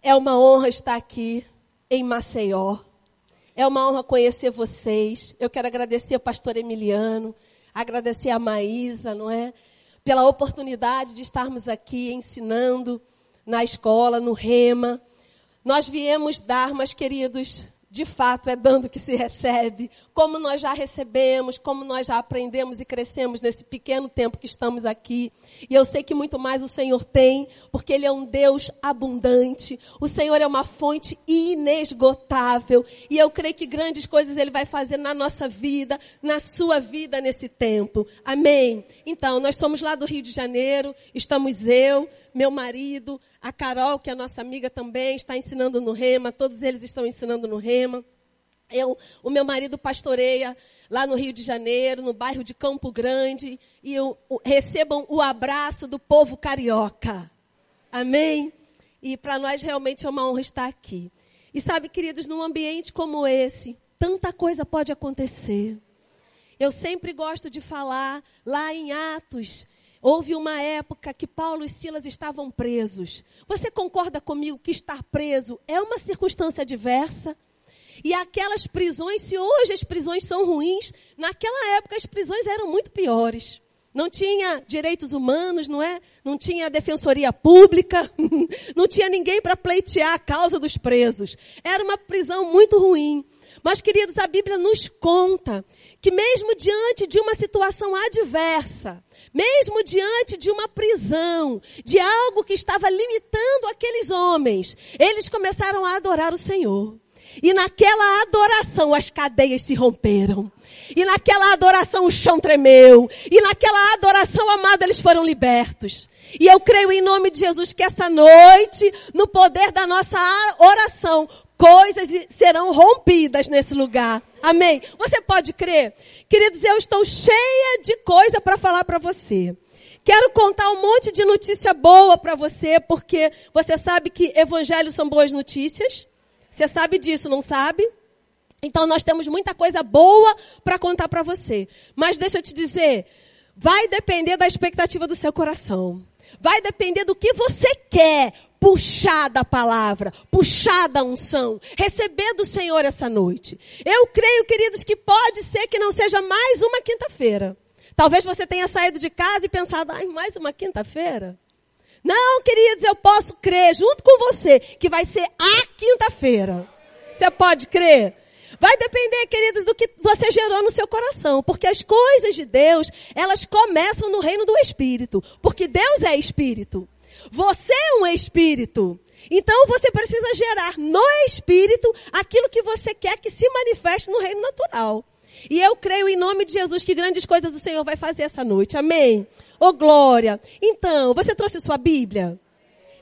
É uma honra estar aqui em Maceió. É uma honra conhecer vocês. Eu quero agradecer ao pastor Emiliano, agradecer a Maísa, não é? Pela oportunidade de estarmos aqui ensinando na escola, no Rema. Nós viemos dar, mas queridos, de fato é dando que se recebe. Como nós já recebemos, como nós já aprendemos e crescemos nesse pequeno tempo que estamos aqui. E eu sei que muito mais o Senhor tem, porque Ele é um Deus abundante. O Senhor é uma fonte inesgotável. E eu creio que grandes coisas Ele vai fazer na nossa vida, na sua vida nesse tempo. Amém? Então, nós somos lá do Rio de Janeiro, estamos eu, meu marido, a Carol, que é a nossa amiga também, está ensinando no Rema, todos eles estão ensinando no Rema. O meu marido pastoreia lá no Rio de Janeiro, no bairro de Campo Grande, e recebam o abraço do povo carioca. Amém? E para nós realmente é uma honra estar aqui. E sabe, queridos, num ambiente como esse, tanta coisa pode acontecer. Eu sempre gosto de falar lá em Atos. Houve uma época que Paulo e Silas estavam presos. Você concorda comigo que estar preso é uma circunstância adversa? E aquelas prisões, se hoje as prisões são ruins, naquela época as prisões eram muito piores. Não tinha direitos humanos, não é? Não tinha defensoria pública, não tinha ninguém para pleitear a causa dos presos. Era uma prisão muito ruim. Mas, queridos, a Bíblia nos conta que mesmo diante de uma situação adversa, mesmo diante de uma prisão, de algo que estava limitando aqueles homens, eles começaram a adorar o Senhor. E naquela adoração as cadeias se romperam. E naquela adoração o chão tremeu. E naquela adoração, amado, eles foram libertos. E eu creio em nome de Jesus que essa noite, no poder da nossa oração, coisas serão rompidas nesse lugar. Amém? Você pode crer? Queridos, eu estou cheia de coisa para falar para você. Quero contar um monte de notícia boa para você, porque você sabe que evangelhos são boas notícias. Você sabe disso, não sabe? Então nós temos muita coisa boa para contar para você. Mas deixa eu te dizer, vai depender da expectativa do seu coração. Vai depender do que você quer puxar da palavra, puxar da unção, receber do Senhor essa noite. Eu creio, queridos, que pode ser que não seja mais uma quinta-feira. Talvez você tenha saído de casa e pensado, mais uma quinta-feira? Não, queridos, eu posso crer junto com você que vai ser a quinta-feira. Você pode crer? Vai depender, queridos, do que você gerou no seu coração. Porque as coisas de Deus, elas começam no reino do Espírito. Porque Deus é Espírito. Você é um Espírito. Então você precisa gerar no Espírito aquilo que você quer que se manifeste no reino natural. E eu creio em nome de Jesus que grandes coisas o Senhor vai fazer essa noite. Amém? Oh, glória! Então, você trouxe sua Bíblia?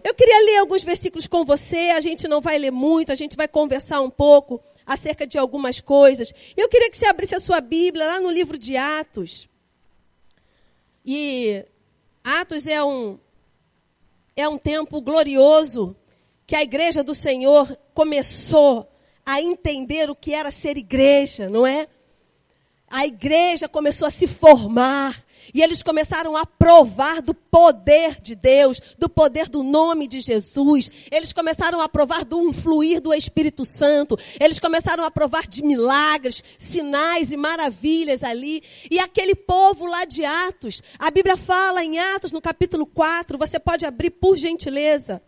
Eu queria ler alguns versículos com você. A gente não vai ler muito, a gente vai conversar um pouco acerca de algumas coisas. Eu queria que você abrisse a sua Bíblia lá no livro de Atos. E Atos é um tempo glorioso que a igreja do Senhor começou a entender o que era ser igreja, não é? A igreja começou a se formar. E eles começaram a provar do poder de Deus, do poder do nome de Jesus. Eles começaram a provar do fluir do Espírito Santo. Eles começaram a provar de milagres, sinais e maravilhas ali. E aquele povo lá de Atos, a Bíblia fala em Atos no capítulo 4, você pode abrir por gentileza.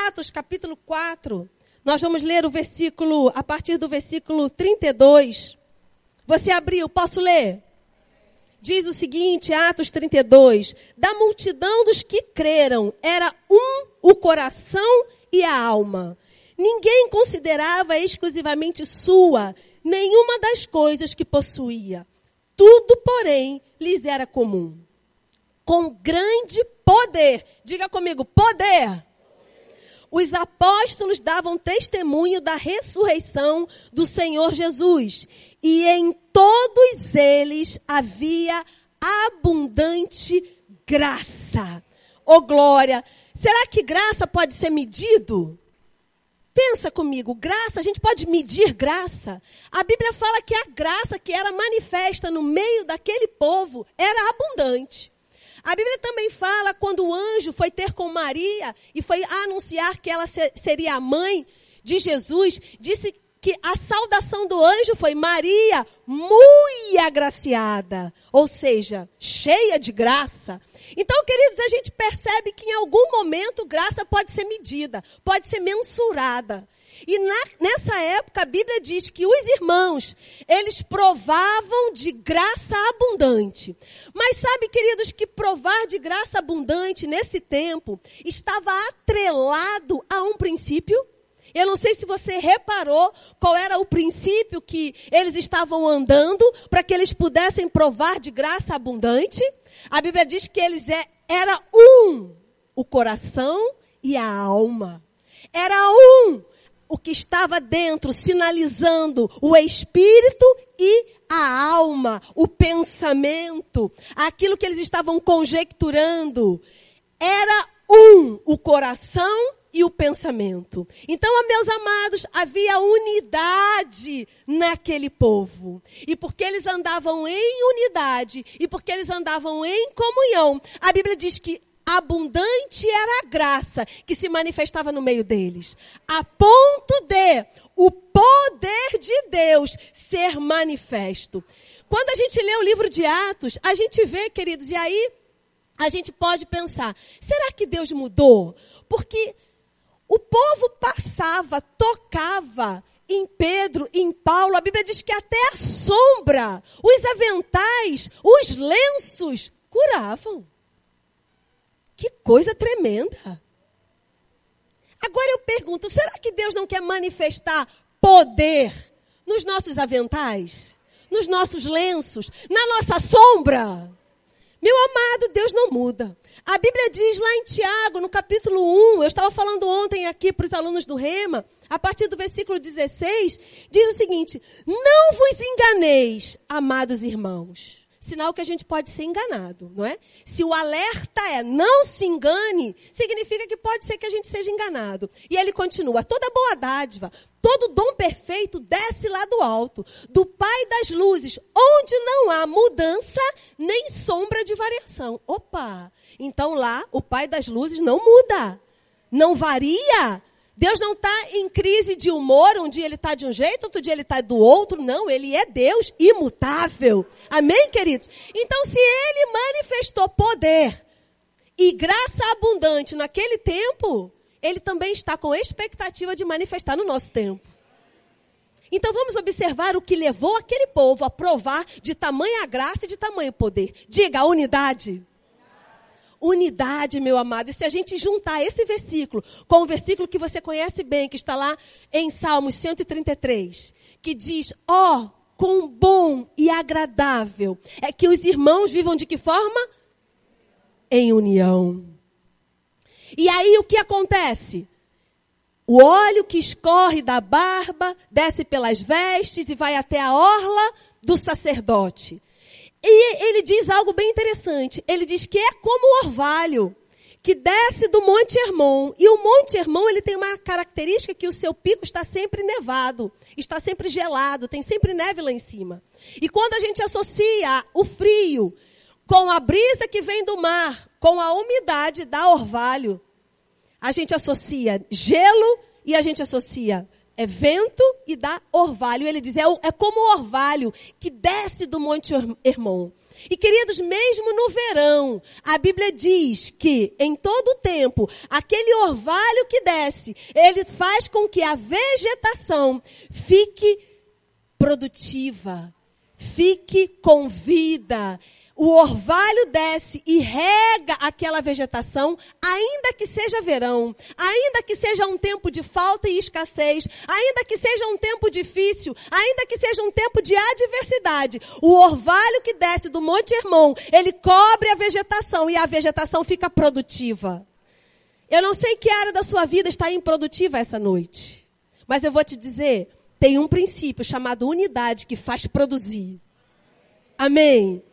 Atos capítulo 4, nós vamos ler o versículo, a partir do versículo 32. Você abriu, posso ler? Diz o seguinte, Atos 32, da multidão dos que creram, era o coração e a alma. Ninguém considerava exclusivamente sua nenhuma das coisas que possuía. Tudo, porém, lhes era comum. Com grande poder, diga comigo, poder. Os apóstolos davam testemunho da ressurreição do Senhor Jesus. E em todos eles havia abundante graça. Oh, glória! Será que graça pode ser medido? Pensa comigo, graça, a gente pode medir graça? A Bíblia fala que a graça que era manifesta no meio daquele povo era abundante. A Bíblia também fala quando o anjo foi ter com Maria e foi anunciar que ela seria a mãe de Jesus, disse que a saudação do anjo foi Maria, muito agraciada, ou seja, cheia de graça. Então, queridos, a gente percebe que em algum momento graça pode ser medida, pode ser mensurada. E nessa época a Bíblia diz que os irmãos, eles provavam de graça abundante. Mas sabe, queridos, que provar de graça abundante nesse tempo estava atrelado a um princípio? Eu não sei se você reparou qual era o princípio que eles estavam andando para que eles pudessem provar de graça abundante. A Bíblia diz que eles era o coração e a alma. Era o que estava dentro, sinalizando o espírito e a alma, o pensamento, aquilo que eles estavam conjecturando. Era o coração e o pensamento. Então, meus amados, havia unidade naquele povo. E porque eles andavam em unidade, e porque eles andavam em comunhão, a Bíblia diz que abundante era a graça que se manifestava no meio deles, a ponto de o poder de Deus ser manifesto. Quando a gente lê o livro de Atos, a gente vê, queridos, e aí a gente pode pensar, será que Deus mudou? Porque o povo passava, tocava em Pedro, em Paulo, a Bíblia diz que até a sombra, os aventais, os lenços curavam. Que coisa tremenda. Agora eu pergunto, será que Deus não quer manifestar poder nos nossos aventais, nos nossos lenços, na nossa sombra? Meu amado, Deus não muda. A Bíblia diz lá em Tiago, no capítulo 1, eu estava falando ontem aqui para os alunos do Rema, a partir do versículo 16, diz o seguinte: não vos enganeis, amados irmãos. Sinal que a gente pode ser enganado, não é? Se o alerta é não se engane, significa que pode ser que a gente seja enganado. E ele continua, toda boa dádiva, todo dom perfeito desce lá do alto, do Pai das luzes, onde não há mudança nem sombra de variação. Opa! Então lá, o Pai das luzes não muda, não varia. Deus não está em crise de humor, um dia ele está de um jeito, outro dia ele está do outro. Não, ele é Deus imutável. Amém, queridos? Então, se ele manifestou poder e graça abundante naquele tempo, ele também está com expectativa de manifestar no nosso tempo. Então, vamos observar o que levou aquele povo a provar de tamanha graça e de tamanho poder. Diga, a unidade. Unidade, meu amado. E se a gente juntar esse versículo com o versículo que você conhece bem, que está lá em Salmos 133, que diz, quão bom e agradável é que os irmãos vivam de que forma? Em união. E aí o que acontece? O óleo que escorre da barba, desce pelas vestes e vai até a orla do sacerdote. E ele diz algo bem interessante. Ele diz que é como o orvalho que desce do Monte Hermon. E o Monte Hermon, ele tem uma característica que o seu pico está sempre nevado, está sempre gelado, tem sempre neve lá em cima. E quando a gente associa o frio com a brisa que vem do mar, com a umidade da orvalho, a gente associa gelo e a gente associa vento e dá orvalho. Ele diz, é como o orvalho que desce do Monte Hermon. E queridos, mesmo no verão, a Bíblia diz que em todo o tempo, aquele orvalho que desce, ele faz com que a vegetação fique produtiva, fique com vida. O orvalho desce e rega aquela vegetação, ainda que seja verão, ainda que seja um tempo de falta e escassez, ainda que seja um tempo difícil, ainda que seja um tempo de adversidade. O orvalho que desce do Monte Hermon, ele cobre a vegetação e a vegetação fica produtiva. Eu não sei que área da sua vida está improdutiva essa noite, mas eu vou te dizer, tem um princípio chamado unidade que faz produzir. Amém?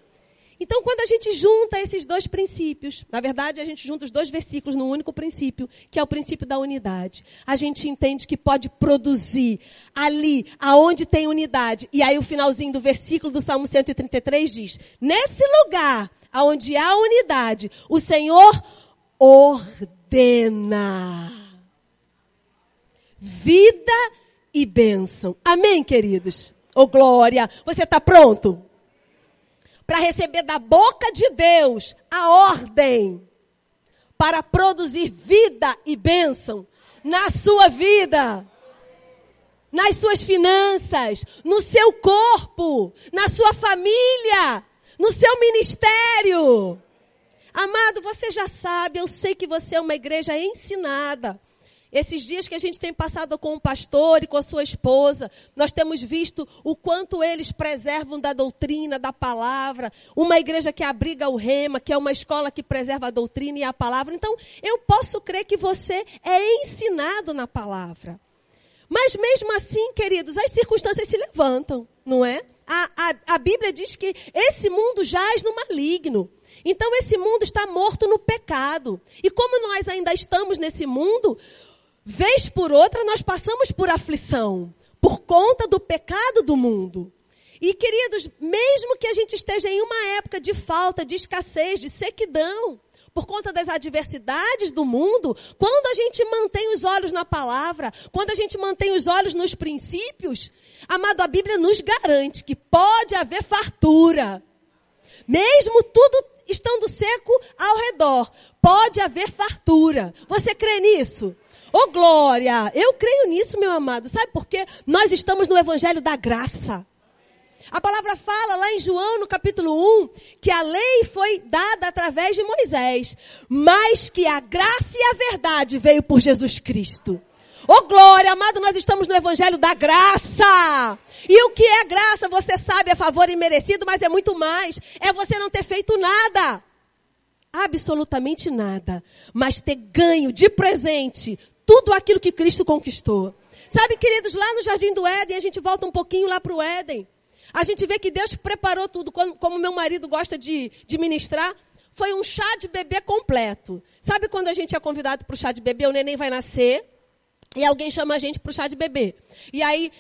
Então, quando a gente junta esses dois princípios, na verdade, a gente junta os dois versículos num único princípio, que é o princípio da unidade. A gente entende que pode produzir ali, aonde tem unidade. E aí o finalzinho do versículo do Salmo 133 diz, nesse lugar onde há unidade, o Senhor ordena vida e bênção. Amém, queridos? Ô, glória! Você está pronto? Para receber da boca de Deus a ordem para produzir vida e bênção na sua vida, nas suas finanças, no seu corpo, na sua família, no seu ministério. Amado, você já sabe, eu sei que você é uma igreja ensinada. Esses dias que a gente tem passado com o pastor e com a sua esposa, nós temos visto o quanto eles preservam da doutrina, da palavra. Uma igreja que abriga o rema, que é uma escola que preserva a doutrina e a palavra. Então, eu posso crer que você é ensinado na palavra. Mas mesmo assim, queridos, as circunstâncias se levantam, não é? A Bíblia diz que esse mundo jaz no maligno. Então, esse mundo está morto no pecado. E como nós ainda estamos nesse mundo, vez por outra, nós passamos por aflição, por conta do pecado do mundo. E, queridos, mesmo que a gente esteja em uma época de falta, de escassez, de sequidão, por conta das adversidades do mundo, quando a gente mantém os olhos na palavra, quando a gente mantém os olhos nos princípios, amado, a Bíblia nos garante que pode haver fartura. Mesmo tudo estando seco ao redor, pode haver fartura. Você crê nisso? Ô, glória! Eu creio nisso, meu amado. Sabe por quê? Nós estamos no Evangelho da Graça. A palavra fala lá em João, no capítulo 1, que a lei foi dada através de Moisés, mas que a graça e a verdade veio por Jesus Cristo. Ô, glória! Amado, nós estamos no Evangelho da Graça. E o que é graça? Você sabe, é favor imerecido, mas é muito mais. É você não ter feito nada. Absolutamente nada. Mas ter ganho de presente tudo aquilo que Cristo conquistou. Sabe, queridos, lá no Jardim do Éden, a gente volta um pouquinho lá para o Éden. A gente vê que Deus preparou tudo, como meu marido gosta de ministrar, foi um chá de bebê completo. Sabe quando a gente é convidado para o chá de bebê, o neném vai nascer, e alguém chama a gente para o chá de bebê. E aí,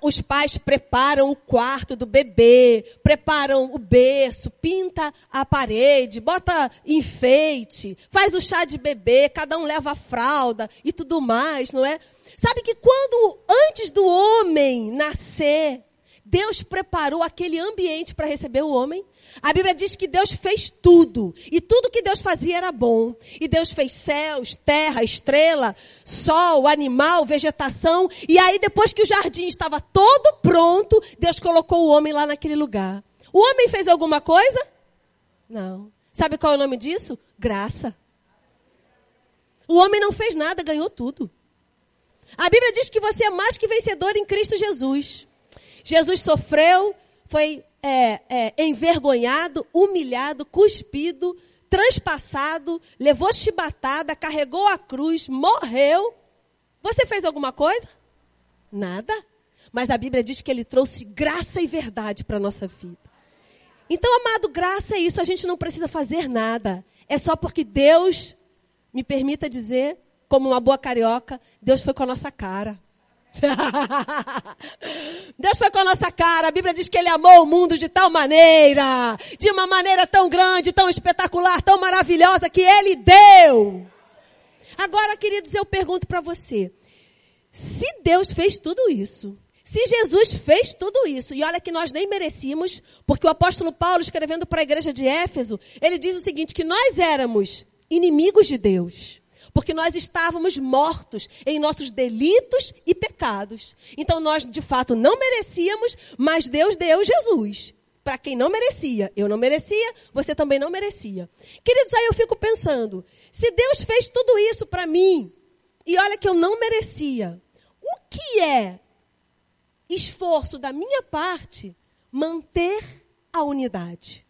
os pais preparam o quarto do bebê, preparam o berço, pinta a parede, bota enfeite, faz o chá de bebê, cada um leva a fralda e tudo mais, não é? Sabe que antes do homem nascer, Deus preparou aquele ambiente para receber o homem. A Bíblia diz que Deus fez tudo. E tudo que Deus fazia era bom. E Deus fez céus, terra, estrela, sol, animal, vegetação. E aí, depois que o jardim estava todo pronto, Deus colocou o homem lá naquele lugar. O homem fez alguma coisa? Não. Sabe qual é o nome disso? Graça. O homem não fez nada, ganhou tudo. A Bíblia diz que você é mais que vencedor em Cristo Jesus. Jesus sofreu, foi envergonhado, humilhado, cuspido, transpassado, levou chibatada, carregou a cruz, morreu. Você fez alguma coisa? Nada. Mas a Bíblia diz que ele trouxe graça e verdade para a nossa vida. Então, amado, graça é isso, a gente não precisa fazer nada. É só porque Deus, me permita dizer, como uma boa carioca, Deus foi com a nossa cara. Deus foi com a nossa cara. A Bíblia diz que Ele amou o mundo de tal maneira, de uma maneira tão grande, tão espetacular, tão maravilhosa, que Ele deu. Agora, queridos, eu pergunto para você, se Deus fez tudo isso, se Jesus fez tudo isso, e olha que nós nem merecíamos, porque o apóstolo Paulo, escrevendo para a igreja de Éfeso, ele diz o seguinte, que nós éramos inimigos de Deus. Porque nós estávamos mortos em nossos delitos e pecados. Então nós, de fato, não merecíamos, mas Deus deu Jesus. Para quem não merecia. Eu não merecia, você também não merecia. Queridos, aí eu fico pensando, se Deus fez tudo isso para mim, e olha que eu não merecia, o que é esforço da minha parte manter a unidade?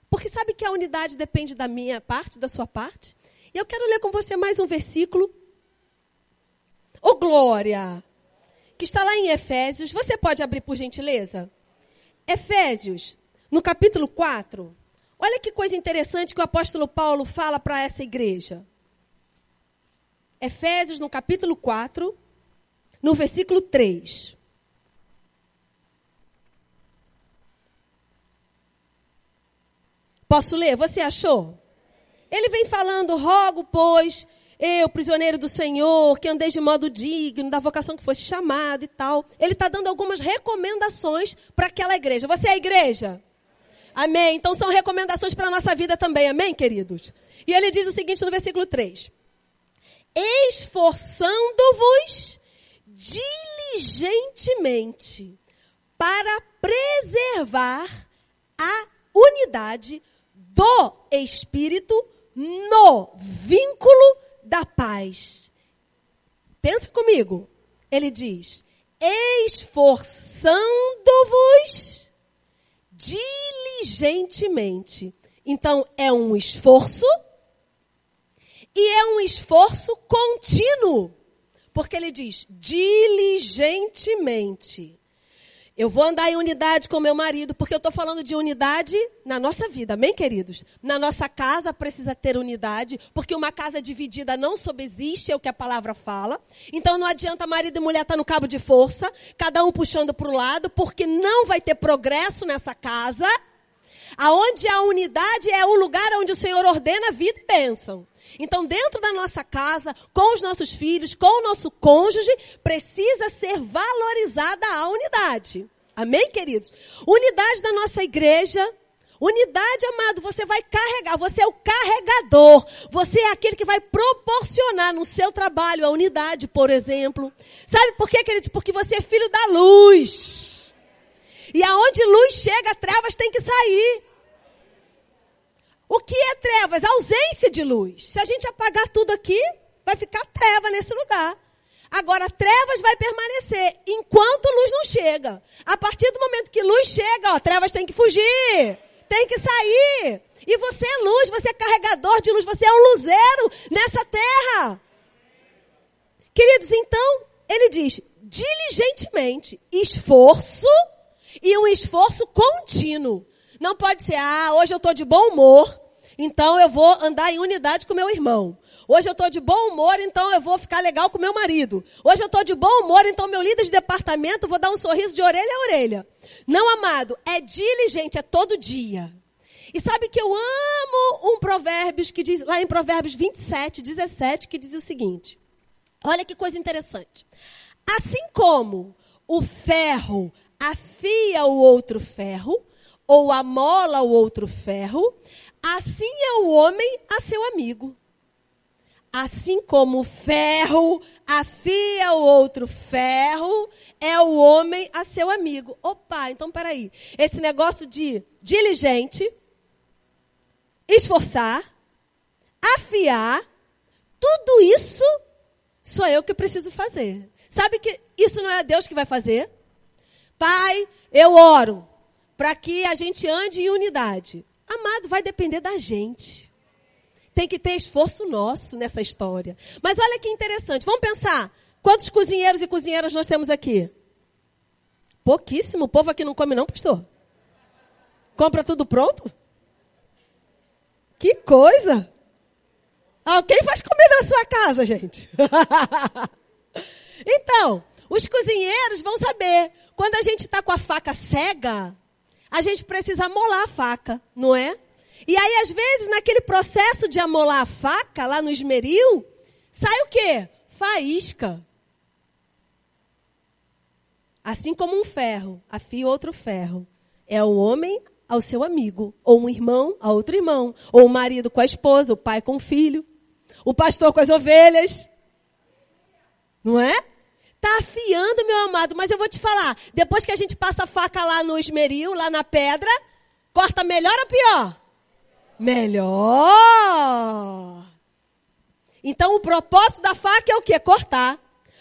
Porque sabe que a unidade depende da minha parte, da sua parte? E eu quero ler com você mais um versículo. Ô, glória! Que está lá em Efésios. Você pode abrir, por gentileza? Efésios, no capítulo 4. Olha que coisa interessante que o apóstolo Paulo fala para essa igreja. Efésios, no capítulo 4, no versículo 3. Posso ler? Você achou? Ele vem falando, rogo, pois, eu, prisioneiro do Senhor, que andei de modo digno, da vocação que fosse chamado e tal. Ele está dando algumas recomendações para aquela igreja. Você é a igreja? Amém? Então são recomendações para a nossa vida também, amém, queridos? E ele diz o seguinte no versículo 3. Esforçando-vos diligentemente para preservar a unidade do Espírito no vínculo da paz. Pensa comigo. Ele diz, esforçando-vos diligentemente. Então, é um esforço e é um esforço contínuo. Porque ele diz, diligentemente. Eu vou andar em unidade com meu marido, porque eu estou falando de unidade na nossa vida, amém, queridos? Na nossa casa precisa ter unidade, porque uma casa dividida não subsiste, é o que a palavra fala. Então não adianta marido e mulher estar no cabo de força, cada um puxando para o lado, porque não vai ter progresso nessa casa. Aonde a unidade é o lugar onde o Senhor ordena vida e bênção. Então, dentro da nossa casa, com os nossos filhos, com o nosso cônjuge, precisa ser valorizada a unidade. Amém, queridos? Unidade da nossa igreja. Unidade, amado, você vai carregar. Você é o carregador. Você é aquele que vai proporcionar no seu trabalho a unidade, por exemplo. Sabe por quê, queridos? Porque você é filho da luz. E aonde luz chega, trevas têm que sair. O que é trevas? A ausência de luz. Se a gente apagar tudo aqui, vai ficar treva nesse lugar. Agora, trevas vai permanecer enquanto luz não chega. A partir do momento que luz chega, trevas tem que fugir. Tem que sair. E você é luz, você é carregador de luz, você é um luzeiro nessa terra. Queridos, então, ele diz, diligentemente, esforço e um esforço contínuo. Não pode ser, hoje eu estou de bom humor, então eu vou andar em unidade com meu irmão. Hoje eu estou de bom humor, então eu vou ficar legal com meu marido. Hoje eu estou de bom humor, então meu líder de departamento, vou dar um sorriso de orelha a orelha. Não, amado, é diligente, é todo dia. E sabe que eu amo um Provérbios, que diz, lá em Provérbios 27, 17, que diz o seguinte. Olha que coisa interessante. Assim como o ferro afia o outro ferro, ou amola o outro ferro, assim é o homem a seu amigo. Assim como o ferro afia o outro ferro, é o homem a seu amigo. Opa, então peraí. Esse negócio de diligente, esforçar, afiar, tudo isso sou eu que preciso fazer. Sabe que isso não é Deus que vai fazer? Pai, eu oro para que a gente ande em unidade. Amado, vai depender da gente. Tem que ter esforço nosso nessa história. Mas olha que interessante. Vamos pensar. Quantos cozinheiros e cozinheiras nós temos aqui? Pouquíssimo. O povo aqui não come não, pastor? Compra tudo pronto? Que coisa! Quem faz comida na sua casa, gente? Então, os cozinheiros vão saber. Quando a gente está com a faca cega, a gente precisa amolar a faca, não é? E aí, às vezes, naquele processo de amolar a faca, lá no esmeril, sai o quê? Faísca. Assim como um ferro afia outro ferro. É o homem ao seu amigo, ou um irmão a outro irmão, ou o marido com a esposa, o pai com o filho, o pastor com as ovelhas. Não é? Está afiando, meu amado, mas eu vou te falar, depois que a gente passa a faca lá no esmeril, lá na pedra, corta melhor ou pior? Melhor! Então o propósito da faca é o quê? Cortar.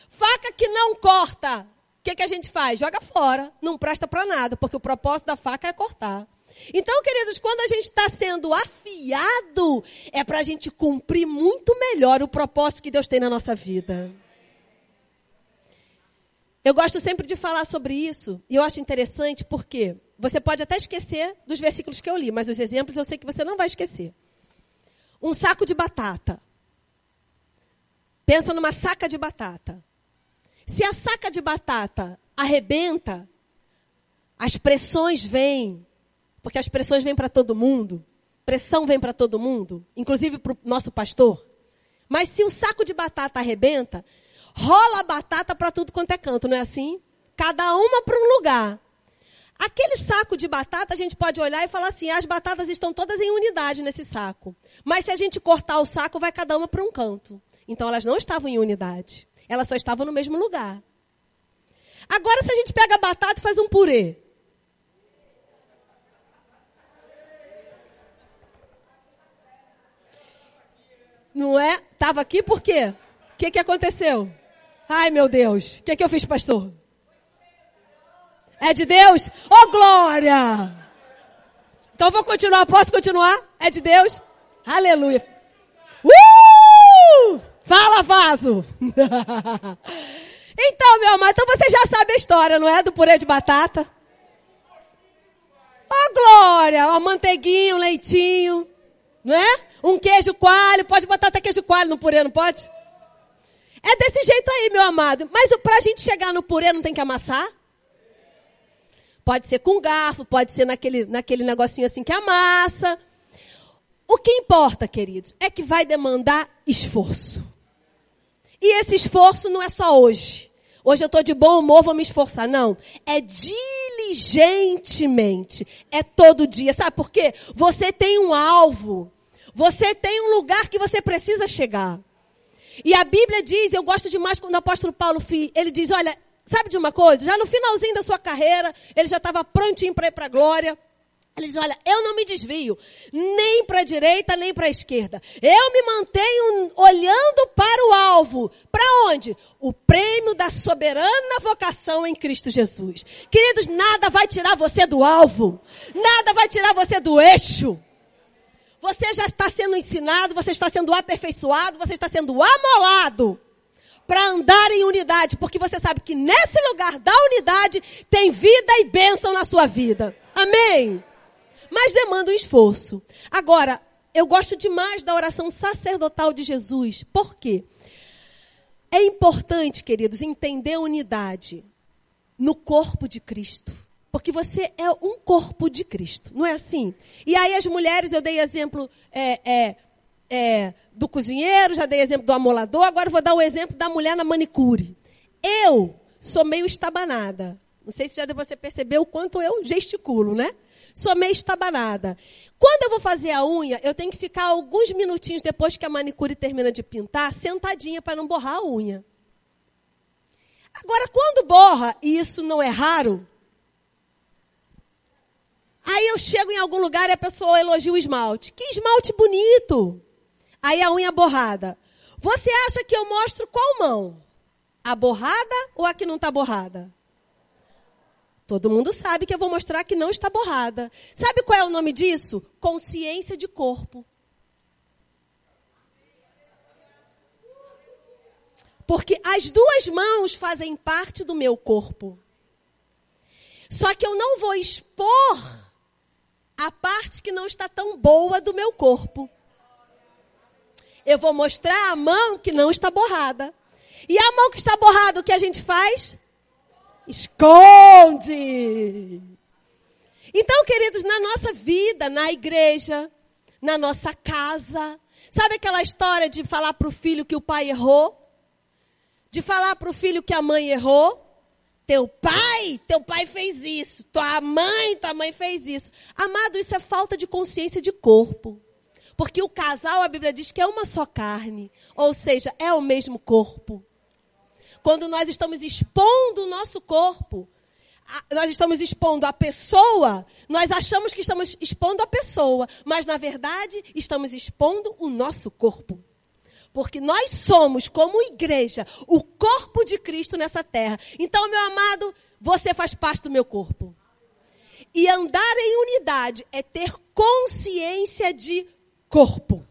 Faca que não corta, o que a gente faz? Joga fora, não presta para nada, porque o propósito da faca é cortar. Então, queridos, quando a gente está sendo afiado, é para a gente cumprir muito melhor o propósito que Deus tem na nossa vida. Eu gosto sempre de falar sobre isso, e eu acho interessante porque você pode até esquecer dos versículos que eu li, mas os exemplos eu sei que você não vai esquecer. Um saco de batata. Pensa numa saca de batata. Se a saca de batata arrebenta, as pressões vêm, porque as pressões vêm para todo mundo, Pressão vem para todo mundo, inclusive para o nosso pastor. Mas se o saco de batata arrebenta, rola a batata para tudo quanto é canto, não é assim? Cada uma para um lugar. Aquele saco de batata, a gente pode olhar e falar assim, as batatas estão todas em unidade nesse saco. Mas se a gente cortar o saco, vai cada uma para um canto. Então elas não estavam em unidade. Elas só estavam no mesmo lugar. Agora, se a gente pega a batata e faz um purê. Não é? Estava aqui por quê? O que aconteceu? Ai, meu Deus. O que eu fiz, pastor? É de Deus? Oh, glória! Então vou continuar. Posso continuar? É de Deus? Aleluia. Fala, vaso! Então, meu amado, então você já sabe a história, não é? Do purê de batata. Oh, glória! Uma manteiguinha, um leitinho, não é? Um queijo coalho. Pode botar até queijo coalho no purê, não pode? É desse jeito aí, meu amado. Mas para a gente chegar no purê, não tem que amassar? Pode ser com garfo, pode ser naquele negocinho assim que amassa. O que importa, queridos, é que vai demandar esforço. E esse esforço não é só hoje. Hoje eu estou de bom humor, vou me esforçar. Não, é diligentemente. É todo dia. Sabe por quê? Você tem um alvo. Você tem um lugar que você precisa chegar. E a Bíblia diz, eu gosto demais quando o apóstolo Paulo, ele diz, olha, sabe de uma coisa? Já no finalzinho da sua carreira, ele já estava prontinho para ir para a glória. Ele diz, olha, eu não me desvio, nem para a direita, nem para a esquerda. Eu me mantenho olhando para o alvo. Para onde? O prêmio da soberana vocação em Cristo Jesus. Queridos, nada vai tirar você do alvo. Nada vai tirar você do eixo. Você já está sendo ensinado, você está sendo aperfeiçoado, você está sendo amolado para andar em unidade. Porque você sabe que nesse lugar da unidade tem vida e bênção na sua vida. Amém? Mas demanda um esforço. Agora, eu gosto demais da oração sacerdotal de Jesus. Por quê? É importante, queridos, entender a unidade no corpo de Cristo. Porque você é um corpo de Cristo, não é assim? E aí as mulheres, eu dei exemplo do cozinheiro, já dei exemplo do amolador, agora eu vou dar o exemplo da mulher na manicure. Eu sou meio estabanada. Não sei se já você percebeu o quanto eu gesticulo, né? Sou meio estabanada. Quando eu vou fazer a unha, eu tenho que ficar alguns minutinhos depois que a manicure termina de pintar, sentadinha para não borrar a unha. Agora, quando borra, e isso não é raro, aí eu chego em algum lugar e a pessoa elogia o esmalte. Que esmalte bonito! Aí a unha borrada. Você acha que eu mostro qual mão? A borrada ou a que não está borrada? Todo mundo sabe que eu vou mostrar que não está borrada. Sabe qual é o nome disso? Consciência de corpo. Porque as duas mãos fazem parte do meu corpo. Só que eu não vou expor a parte que não está tão boa do meu corpo. Eu vou mostrar a mão que não está borrada. E a mão que está borrada, o que a gente faz? Esconde. Então, queridos, na nossa vida, na igreja, na nossa casa, sabe aquela história de falar para o filho que o pai errou? De falar para o filho que a mãe errou? Teu pai fez isso. Tua mãe fez isso. Amado, isso é falta de consciência de corpo. Porque o casal, a Bíblia diz que é uma só carne. Ou seja, é o mesmo corpo. Quando nós estamos expondo o nosso corpo, nós estamos expondo a pessoa, nós achamos que estamos expondo a pessoa, mas na verdade estamos expondo o nosso corpo. Porque nós somos, como igreja, o corpo de Cristo nessa terra. Então, meu amado, você faz parte do meu corpo. E andar em unidade é ter consciência de corpo.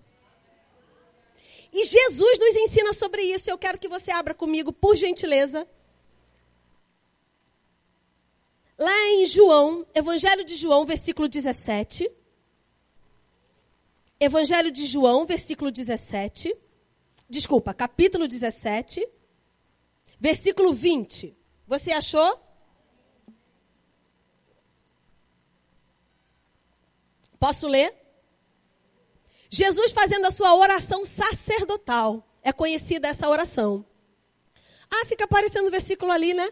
E Jesus nos ensina sobre isso. Eu quero que você abra comigo, por gentileza. Lá em João, Evangelho de João, versículo 17. Evangelho de João, versículo 17. Desculpa, capítulo 17, versículo 20. Você achou? Posso ler? Jesus fazendo a sua oração sacerdotal. É conhecida essa oração. Ah, fica aparecendo o versículo ali, né?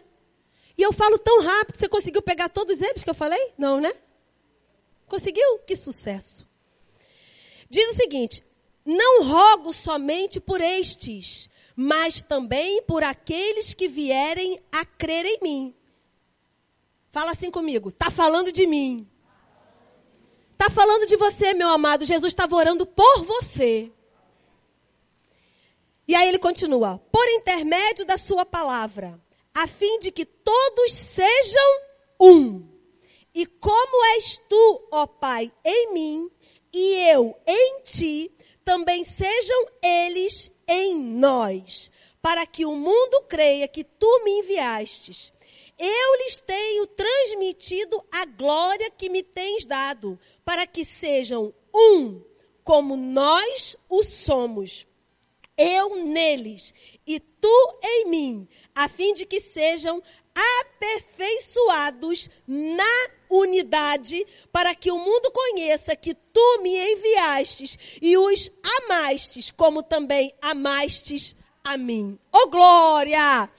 E eu falo tão rápido, você conseguiu pegar todos eles que eu falei? Não, né? Conseguiu? Que sucesso. Diz o seguinte: não rogo somente por estes, mas também por aqueles que vierem a crer em mim. Fala assim comigo, está falando de mim. Está falando de você, meu amado. Jesus estava orando por você. E aí ele continua, por intermédio da sua palavra, a fim de que todos sejam um. E como és tu, ó Pai, em mim, e eu em ti, também sejam eles em nós, para que o mundo creia que tu me enviastes. Eu lhes tenho transmitido a glória que me tens dado, para que sejam um, como nós o somos. Eu neles e tu em mim, a fim de que sejam aperfeiçoados na unidade, para que o mundo conheça que tu me enviastes e os amastes, como também amastes a mim. Oh, glória!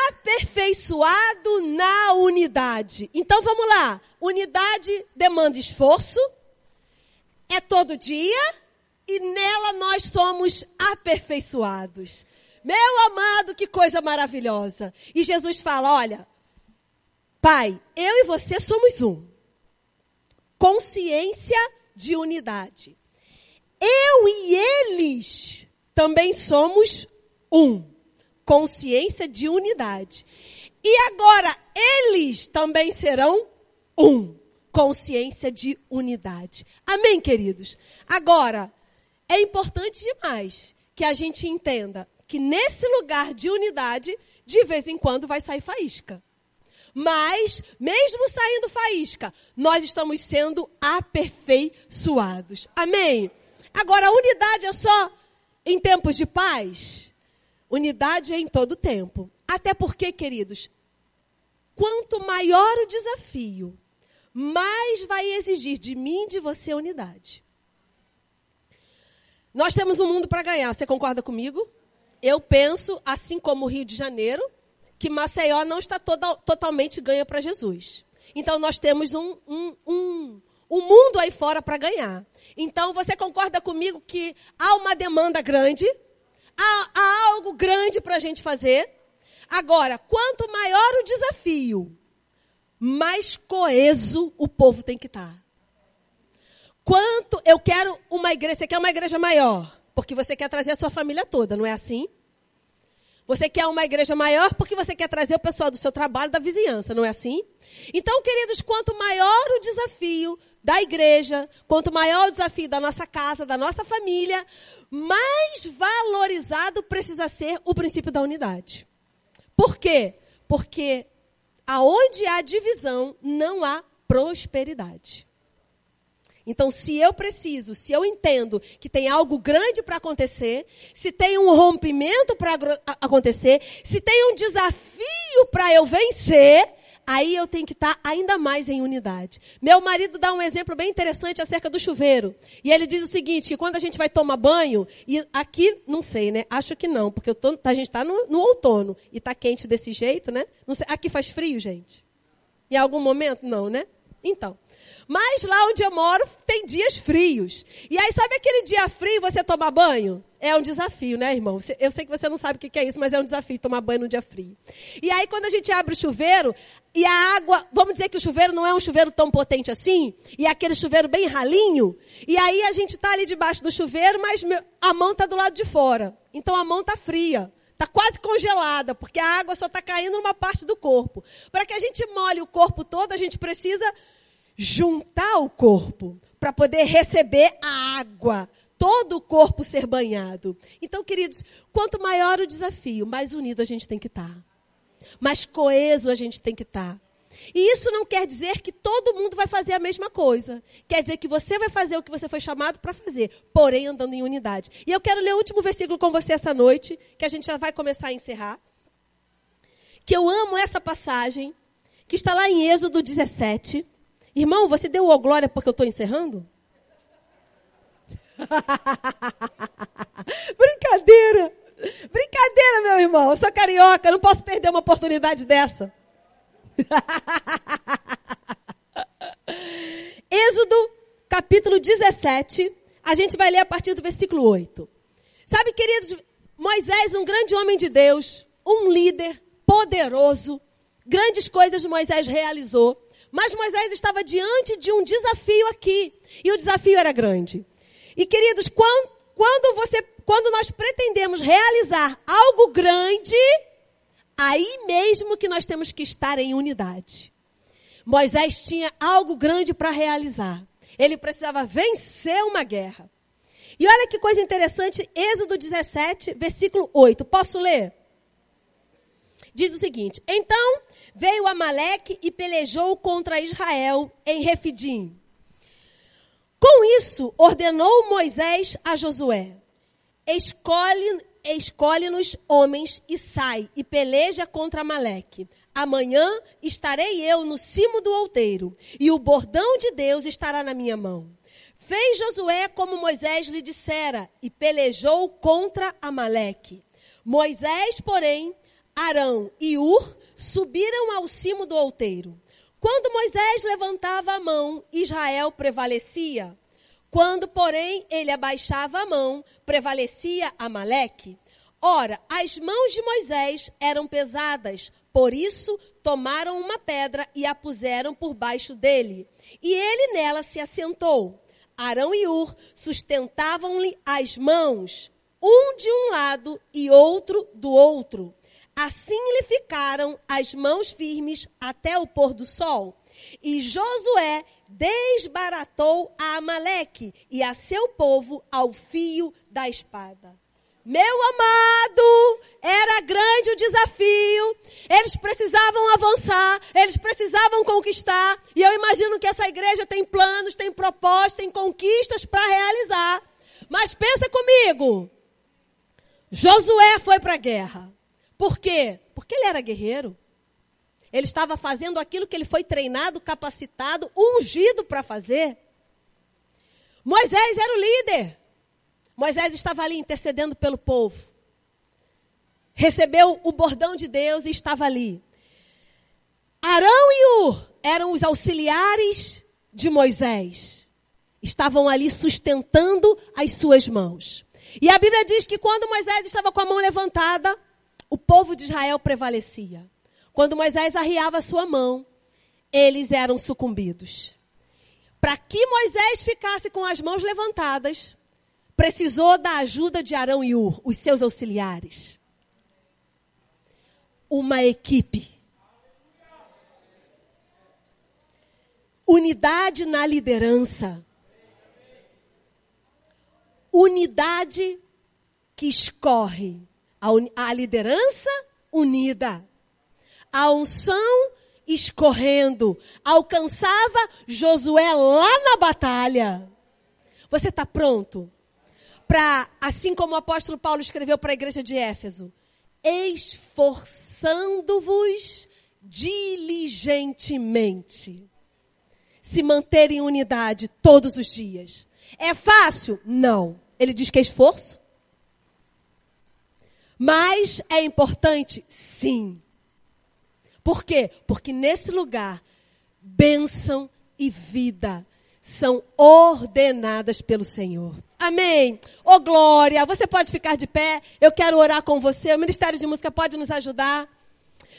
Aperfeiçoado na unidade. Então, vamos lá. Unidade demanda esforço, é todo dia, e nela nós somos aperfeiçoados. Meu amado, que coisa maravilhosa. E Jesus fala, olha, Pai, eu e você somos um. Consciência de unidade. Eu e eles também somos um. Consciência de unidade. E agora, eles também serão um. Consciência de unidade. Amém, queridos? Agora, é importante demais que a gente entenda que nesse lugar de unidade, de vez em quando vai sair faísca. Mas, mesmo saindo faísca, nós estamos sendo aperfeiçoados. Amém? Agora, a unidade é só em tempos de paz? Unidade é em todo tempo. Até porque, queridos, quanto maior o desafio, mais vai exigir de mim e de você a unidade. Nós temos um mundo para ganhar, você concorda comigo? Eu penso, assim como o Rio de Janeiro, que Maceió não está totalmente ganha para Jesus. Então, nós temos um mundo aí fora para ganhar. Então, você concorda comigo que há uma demanda grande, há algo grande para a gente fazer. Agora, quanto maior o desafio, mais coeso o povo tem que estar. Quanto eu quero uma igreja, você quer uma igreja maior, porque você quer trazer a sua família toda, não é assim? Você quer uma igreja maior porque você quer trazer o pessoal do seu trabalho, da vizinhança, não é assim? Então, queridos, quanto maior o desafio da igreja, quanto maior o desafio da nossa casa, da nossa família, mais valorizado precisa ser o princípio da unidade. Por quê? Porque aonde há divisão, não há prosperidade. Então, se eu entendo que tem algo grande para acontecer, se tem um rompimento para acontecer, se tem um desafio para eu vencer, aí eu tenho que estar ainda mais em unidade. Meu marido dá um exemplo bem interessante acerca do chuveiro. E ele diz o seguinte, que quando a gente vai tomar banho, e aqui, não sei, né? Acho que não, porque a gente está no outono e está quente desse jeito, né? Não sei, aqui faz frio, gente? Em algum momento? Não, né? Então. Mas lá onde eu moro tem dias frios. E aí, sabe aquele dia frio você tomar banho? É um desafio, né, irmão? Eu sei que você não sabe o que é isso, mas é um desafio tomar banho no dia frio. E aí, quando a gente abre o chuveiro, e a água... Vamos dizer que o chuveiro não é um chuveiro tão potente assim, e é aquele chuveiro bem ralinho. E aí, a gente está ali debaixo do chuveiro, mas a mão está do lado de fora. Então, a mão está fria. Está quase congelada, porque a água só está caindo numa parte do corpo. Para que a gente molhe o corpo todo, a gente precisa juntar o corpo para poder receber a água, todo o corpo ser banhado. Então, queridos, quanto maior o desafio, mais unido a gente tem que estar. Mais coeso a gente tem que estar. E isso não quer dizer que todo mundo vai fazer a mesma coisa. Quer dizer que você vai fazer o que você foi chamado para fazer, porém andando em unidade. E eu quero ler o último versículo com você essa noite, que a gente já vai começar a encerrar. Que eu amo essa passagem, que está lá em Êxodo 17. Irmão, você deu glória porque eu estou encerrando? Brincadeira. Brincadeira, meu irmão. Eu sou carioca, não posso perder uma oportunidade dessa. Êxodo, capítulo 17. A gente vai ler a partir do versículo 8. Sabe, queridos, Moisés, um grande homem de Deus, um líder poderoso, grandes coisas Moisés realizou. Mas Moisés estava diante de um desafio aqui. E o desafio era grande. E, queridos, quando nós pretendemos realizar algo grande, aí mesmo que nós temos que estar em unidade. Moisés tinha algo grande para realizar. Ele precisava vencer uma guerra. E olha que coisa interessante, Êxodo 17, versículo 8. Posso ler? Diz o seguinte: então veio Amaleque e pelejou contra Israel em Refidim. Com isso, ordenou Moisés a Josué: escolhe-nos homens e sai e peleja contra Amaleque. Amanhã estarei eu no cimo do outeiro, e o bordão de Deus estará na minha mão. Fez Josué como Moisés lhe dissera, e pelejou contra Amaleque. Moisés, porém, Arão e Ur subiram ao cimo do outeiro. Quando Moisés levantava a mão, Israel prevalecia. Quando, porém, ele abaixava a mão, prevalecia Amaleque. Ora, as mãos de Moisés eram pesadas, por isso tomaram uma pedra e a puseram por baixo dele. E ele nela se assentou. Arão e Ur sustentavam-lhe as mãos, um de um lado e outro do outro. Assim lhe ficaram as mãos firmes até o pôr do sol. E Josué desbaratou a Amaleque e a seu povo ao fio da espada. Meu amado, era grande o desafio. Eles precisavam avançar, eles precisavam conquistar. E eu imagino que essa igreja tem planos, tem propostas, tem conquistas para realizar. Mas pensa comigo, Josué foi para a guerra. Por quê? Porque ele era guerreiro. Ele estava fazendo aquilo que ele foi treinado, capacitado, ungido para fazer. Moisés era o líder. Moisés estava ali intercedendo pelo povo. Recebeu o bordão de Deus e estava ali. Arão e Ur eram os auxiliares de Moisés. Estavam ali sustentando as suas mãos. E a Bíblia diz que quando Moisés estava com a mão levantada, o povo de Israel prevalecia. Quando Moisés arriava a sua mão, eles eram sucumbidos. Para que Moisés ficasse com as mãos levantadas, precisou da ajuda de Arão e Ur, os seus auxiliares. Uma equipe. Unidade na liderança. Unidade que escorre. A liderança unida. A unção escorrendo. Alcançava Josué lá na batalha. Você está pronto? Para, assim como o apóstolo Paulo escreveu para a igreja de Éfeso, esforçando-vos diligentemente. Se manter em unidade todos os dias. É fácil? Não. Ele diz que é esforço. Mas é importante? Sim. Por quê? Porque nesse lugar, bênção e vida são ordenadas pelo Senhor. Amém. Ô glória, você pode ficar de pé, eu quero orar com você, o Ministério de Música pode nos ajudar.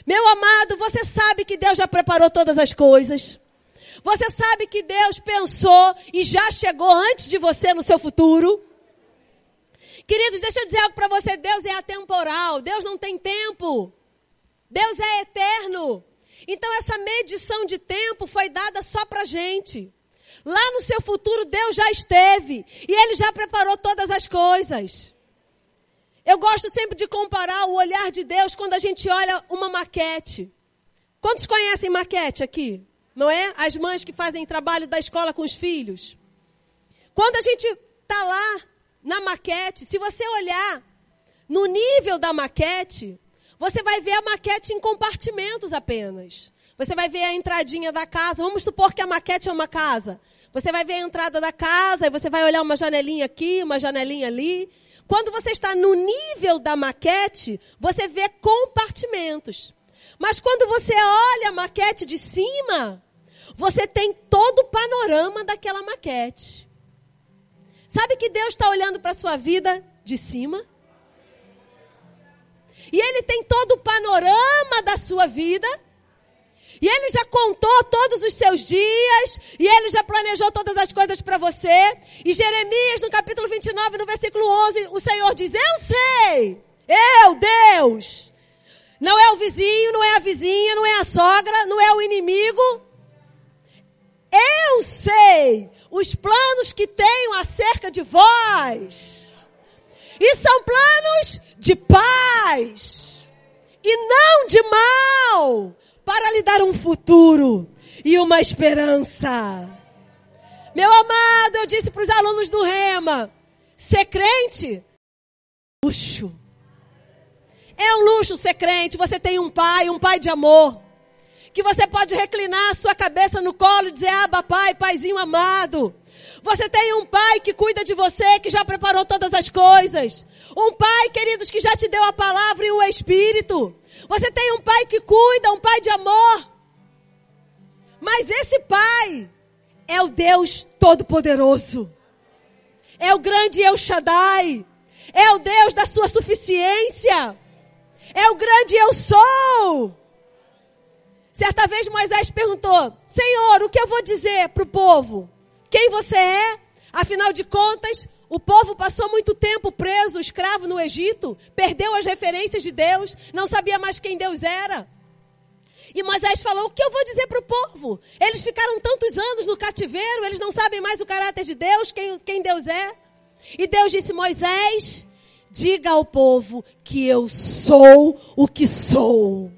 Meu amado, você sabe que Deus já preparou todas as coisas. Você sabe que Deus pensou e já chegou antes de você no seu futuro. Queridos, deixa eu dizer algo para você, Deus é atemporal, Deus não tem tempo. Deus é eterno. Então essa medição de tempo foi dada só para a gente. Lá no seu futuro Deus já esteve. E Ele já preparou todas as coisas. Eu gosto sempre de comparar o olhar de Deus quando a gente olha uma maquete. Quantos conhecem maquete aqui? Não é? As mães que fazem trabalho da escola com os filhos. Quando a gente está lá na maquete, se você olhar no nível da maquete, você vai ver a maquete em compartimentos apenas. Você vai ver a entradinha da casa. Vamos supor que a maquete é uma casa. Você vai ver a entrada da casa, e você vai olhar uma janelinha aqui, uma janelinha ali. Quando você está no nível da maquete, você vê compartimentos. Mas quando você olha a maquete de cima, você tem todo o panorama daquela maquete. Sabe que Deus está olhando para a sua vida de cima? E Ele tem todo o panorama da sua vida. E Ele já contou todos os seus dias. E Ele já planejou todas as coisas para você. E Jeremias, no capítulo 29, no versículo 11, o Senhor diz: eu sei, eu, Deus. Não é o vizinho, não é a vizinha, não é a sogra, não é o inimigo. Eu sei os planos que tenho acerca de vós. E são planos de paz e não de mal, para lhe dar um futuro e uma esperança. Meu amado, eu disse para os alunos do Rema, ser crente é um luxo. É um luxo ser crente. Você tem um pai de amor, que você pode reclinar a sua cabeça no colo e dizer: Abba, pai, paizinho amado. Você tem um pai que cuida de você, que já preparou todas as coisas. Um pai, queridos, que já te deu a palavra e o Espírito. Você tem um pai que cuida, um pai de amor. Mas esse pai é o Deus Todo-Poderoso. É o grande El Shaddai. É o Deus da sua suficiência. É o grande Eu Sou. Certa vez Moisés perguntou: Senhor, o que eu vou dizer para o povo? Quem você é? Afinal de contas, o povo passou muito tempo preso, escravo no Egito, perdeu as referências de Deus, não sabia mais quem Deus era. E Moisés falou: o que eu vou dizer para o povo? Eles ficaram tantos anos no cativeiro, eles não sabem mais o caráter de Deus, quem Deus é. E Deus disse: Moisés, diga ao povo que eu sou o que sou.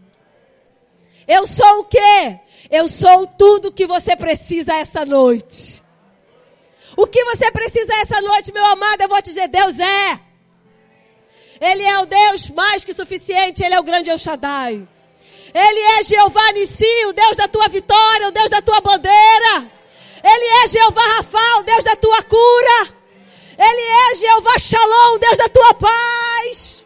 Eu sou o quê? Eu sou tudo o que você precisa essa noite. O que você precisa essa noite, meu amado, eu vou te dizer: Deus é. Ele é o Deus mais que suficiente, Ele é o grande El Shaddai. Ele é Jeová Nissi, o Deus da tua vitória, o Deus da tua bandeira. Ele é Jeová Rafa, o Deus da tua cura. Ele é Jeová Shalom, o Deus da tua paz.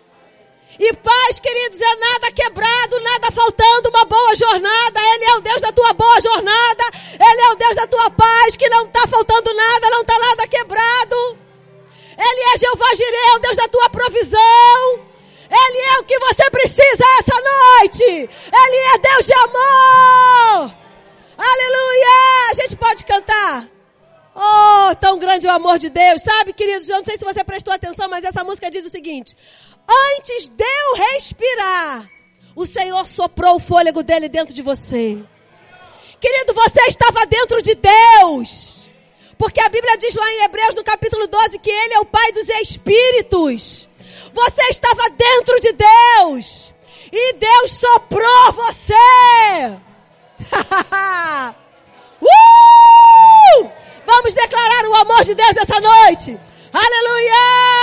E paz, queridos, é nada quebrado, nada faltando, uma boa jornada. Ele é o Deus da tua boa jornada. Ele é o Deus da tua paz, que não está faltando nada, não está nada quebrado. Ele é Jeová Jireh, o Deus da tua provisão. Ele é o que você precisa essa noite. Ele é Deus de amor. Aleluia! A gente pode cantar. Oh, tão grande o amor de Deus. Sabe, queridos, eu não sei se você prestou atenção, mas essa música diz o seguinte: antes de eu respirar, o Senhor soprou o fôlego dele dentro de você. Querido, você estava dentro de Deus. Porque a Bíblia diz lá em Hebreus, no capítulo 12, que Ele é o Pai dos Espíritos. Você estava dentro de Deus. E Deus soprou você. Vamos declarar o amor de Deus essa noite. Aleluia!